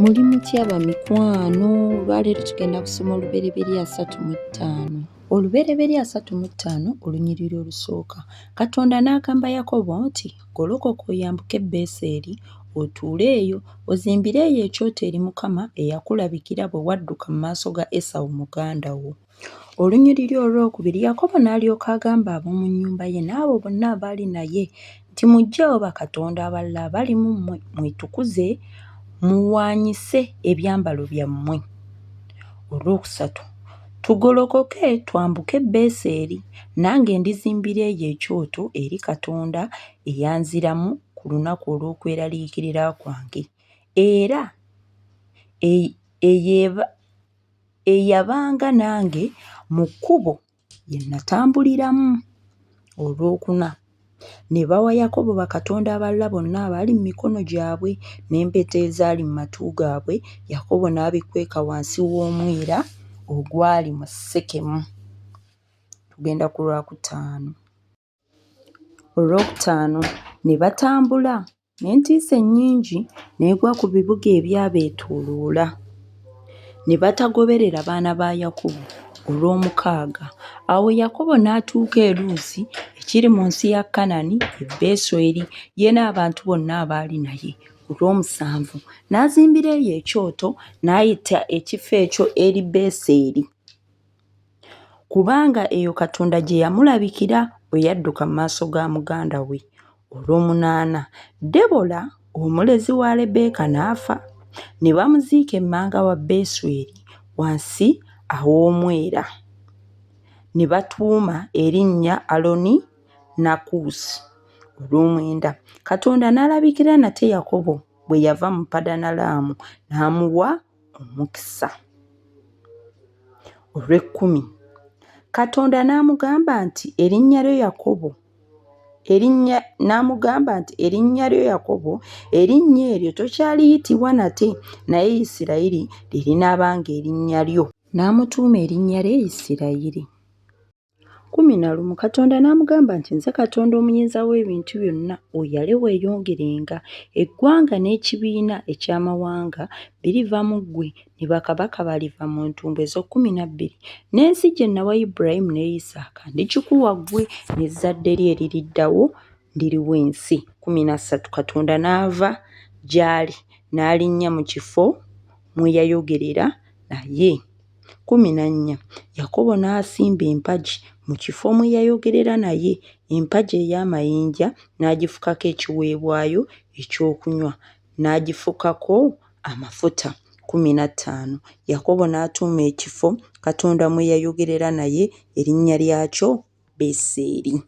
Muli mutya bamikwano? Olwaleero tugenda kusoma olubereberye 35. Olubereberye 35 olunyiriri olusooka. Katonda n'agamba Yakobo nti, golokoka oyambuke Beseri, otuule eyo, ozimbire eyo ekyoto eri Mukama eyakulabikira bwe wadduka mu maaso ga Esawu muganda wo. Olunyiriri olwokubiri, Yakobo n'alyoka agamba ab'omu nnyumba ye n'abo bonna abaali naye nti, muggyeewo bakatonda abalala abali mu mmwe, mwetukuze muwaanyise ebyambalo byammwe. Olwokusatu, tugolokoke twambuke Beseri, nange ndizimbira eyo ekyoto eri Katonda eyanziramu ku lunaku olw'okweraliikirira kwange, era eyabanga nange mu kkubo lye natambuliramu. Olwokuna, ne bawa Yakobo bakatonda abalala bonna abaali mu mikono gyabwe, n'empeta ezaali mu matu gaabwe. Yakobo n'abikweka wansi w'omwera ogwali mu Sekemu. Tugenda ku Lwakutaano. Olwokutaano, ne batambula, n'entiisa ennyingi n'egwa ku bibuga ebyabeetooloola, ne batagoberera baana ba Yakobo. Olw'omukaaga, awo Yakobo n'atuuka e Luusi ekiri mu nsi ya Kanani e Beseri, ye n'abantu bonna abaali naye. Olw'omusanvu, n'azimbira eyo ekyoto n'ayita ekifo ekyo eri Beseri, kubanga eyo Katonda gye yamulabikira bwe yadduka mu maaso ga muganda we. Olw'omunaana, Debola omulezi wa Lebbeeka n'afa, ne bamuziika emmanga wa Beseri wansi aw'omwera, ne batuuma erinnya Aloni Nakusi. Olw'omwenda, Katonda n'alabikira nate Yakobo bwe yava mu Padanalaamu n'amuwa omukisa. Olw'ekkumi, Katonda n'amugamba nti erinnya lyo Yakobo, erinnya eryo tokyaliyitibwa nate, naye Isirayiri lye linaabanga erinnya lyo. N'amutuuma erinnya lye Isirayiri. 11, Katonda n'amugamba nti nze Katonda omuyinza w'ebintu byonna, oyale weeyongerenga. Eggwanga n'ekibiina eky'amawanga biriva mu ggwe, ne bakabaka baliva mu ntumbwe zo 12, n'ensi gye nawa Ibulayimu ne Isaaka ndigikuwa ggwe n'ezzadde lye eririddawo ndiriwa ensi. 13, Katonda n'ava gy'ali n'alinnya mu kifo mwe yayogerera naye. 14, Yakobo n'asimba empagi mu kifo mwe yayogerera naye, empagi ey'amayinja n'agifukako ekiweebwayo ekyokunywa, n'agifukako amafuta. 15, Yakobo n'atuuma ekifo Katonda mwe yayogerera naye erinnya lyakyo Beseri.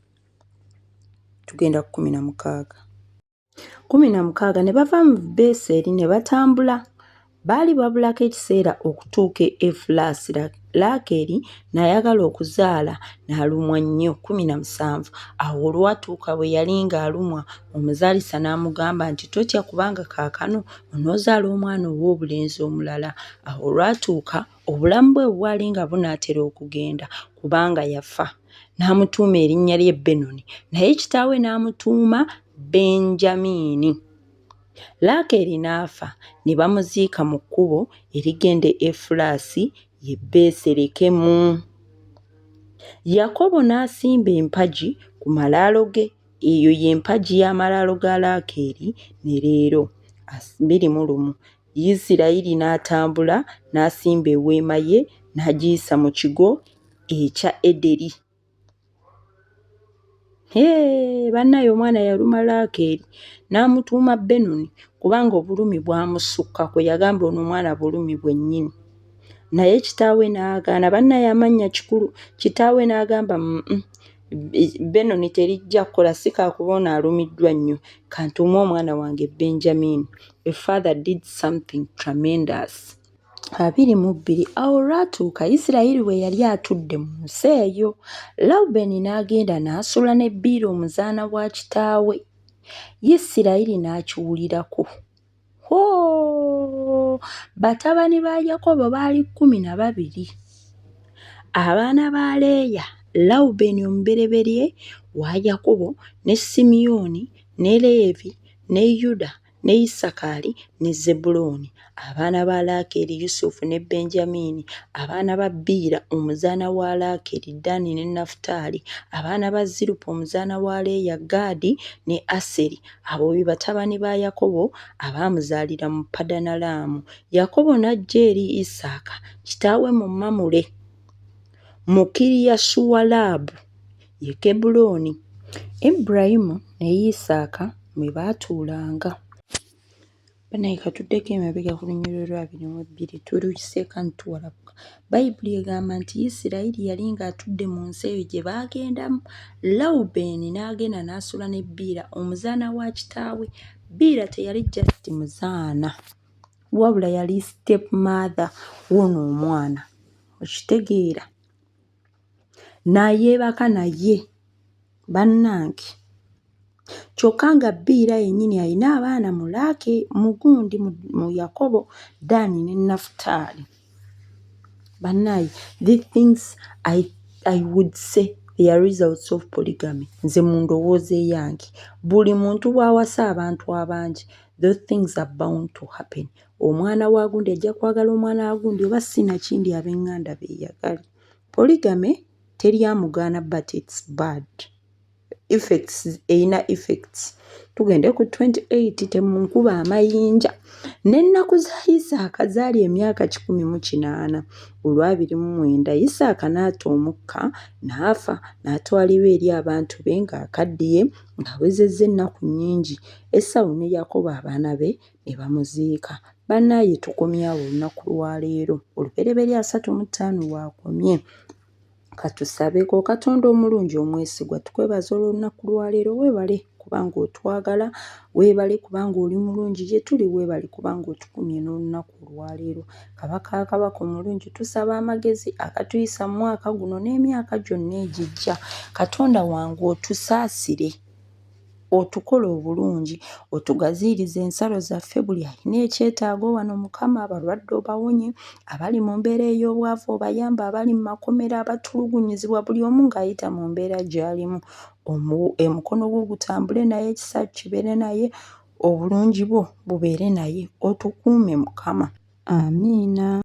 Tugenda ku 16. 16, ne bava mu Beseri ne batambula. Baali babulako ekiseera okutuuka e Efulasi. Laakeeri n'ayagala okuzaala n'alumwa nnyo. 17, awo olwatuuka bwe yali ng'alumwa, omuzaalisa n'amugamba nti totya kubanga kaakano onoozaala omwana ow'obulenzi omulala. Awo olwatuuka obulamu bwe bwali nga bunaatera okugenda kubanga yafa. N'amutuuma erinnya lye Benoni, naye kitaawe n'amutuuma Benjamini. Laakeeri n'afa, ne bamuziika mu kkubo erigenda e Efulasi ye Besirekemu. Yakobo n'asimba empagi ku malaalo ge, eyo y'empagi y'amalaalo ga Laakeeri ne leero. 21, Isirayiri n'atambula n'asimba eweema ye n'agiyisa mu kigo ekya Ederi. Bannaye omwana yaluma Laakeeri n'amutuuma Benoni kubanga obulumi bwamusukka, kwe yagamba ono omwana bulumi bwennyini. Naye kitaawe n'agaana. Bannaye amannya kikulu. Kitaawe n'agamba Benoni terijja kukola, si kaakuba ono alumiddwa nnyo, kantuume omwana wange Benjamini. A father did something tremendous. 22, awo olwatuuka Isirayiri we yali atudde mu nsi eyo, Lawubeni n'agenda n'asula ne Biira omuzaana wa kitaawe. Isirayiri n'akiwulirako. Batabani ba Yakobo baali 12. Abaana ba Leeya, Lawubeni omubereberye wa Yakobo, ne Simiyoni, ne Leevi, ne Yuda, ne Isakaali ne Zebbulooni, abaana ba Laakeri Yusufu ne Benjamini, abaana ba Biira omuzaana wa Laakeri Ddaani ne Nafutaali, abaana ba Zirupa omuzaana wa Leeya Gaadi ne Aseri. Abo be batabani ba Yakobo abaamuzaalira mu Padanalaamu. Yakobo n'ajja eri Isaaka kitaawe mu Mamule mu Kiriyasuwalabu ye Kebbulooni. Ibulayimu ne Isaaka mwe baatuulanga. Bannange katuddeko emabega ku Lunyiriri lwa 22 tuluyiseeko ntuwalabuka. Bayibuli egamba nti Isirayiri yali ng'atudde mu nsi eyo gye baagendamu. Lawubeeni n'agenda n'asula ne Biira omuzaana wa kitaawe. Biira teyali just muzaana wabula yali step mother w'ono omwana. Okitegeera? N'ayeebaka naye bannange. Kyokka nga Biira yennyini alina abaana mugundi mu Yakobo, Ddaani ne Nafutaali. Bannange, these things I would say they are results of polygamy. Nze mu ndowooza eyange buli muntu bw'awasa abantu abangi, those things are bound to happen. Omwana wa gundi ajja kwagala omwana wa gundi oba sinakindi ab'eŋŋanda beeyagale. Polygamy teryamugaana but it's bad. Effects erina effects. Tugende ku 28 temunkuba amayinja. N'ennaku za Isaaka zaali emyaka 108. Olwa 29 Isaaka n'ata omukka n'afa n'atwalibwa eri abantu be ng'akaddiye ng'awezezza ennaku nnyingi. Esawu ne Yakobo abaana be ne bamuziika. Bannaaye tukomyawo olunaku lwa leero. Olubereberye 35 lwakomye. Katusabeko Katonda omulungi omwesigwa tukwebaza olunaku lwa leero. Weebale kubanga otwagala, weebale kubanga oli mulungi gye tuli, weebale kubanga otukumye n'olunaku olwa leero. Kabaka Kabaka omulungi tusaba amagezi akatuyisa mu mwaka guno n'emyaka gyonna egijja. Katonda wangu otusaasire, otukole obulungi, otugaziirize ensalo zaffe, buli alina ekyetaago wano Mukama, abalwadde obawonye, abali mu mbeera ey'obwavu obayamba, abali mu makomera abatulugunyizibwa, buli omu ng'ayita mu mbeera gy'alimu. Omukono gwo gutambule naye, ekisa kibeere naye, obulungi bwo bubeere naye, otukuume Mukama. Amiina.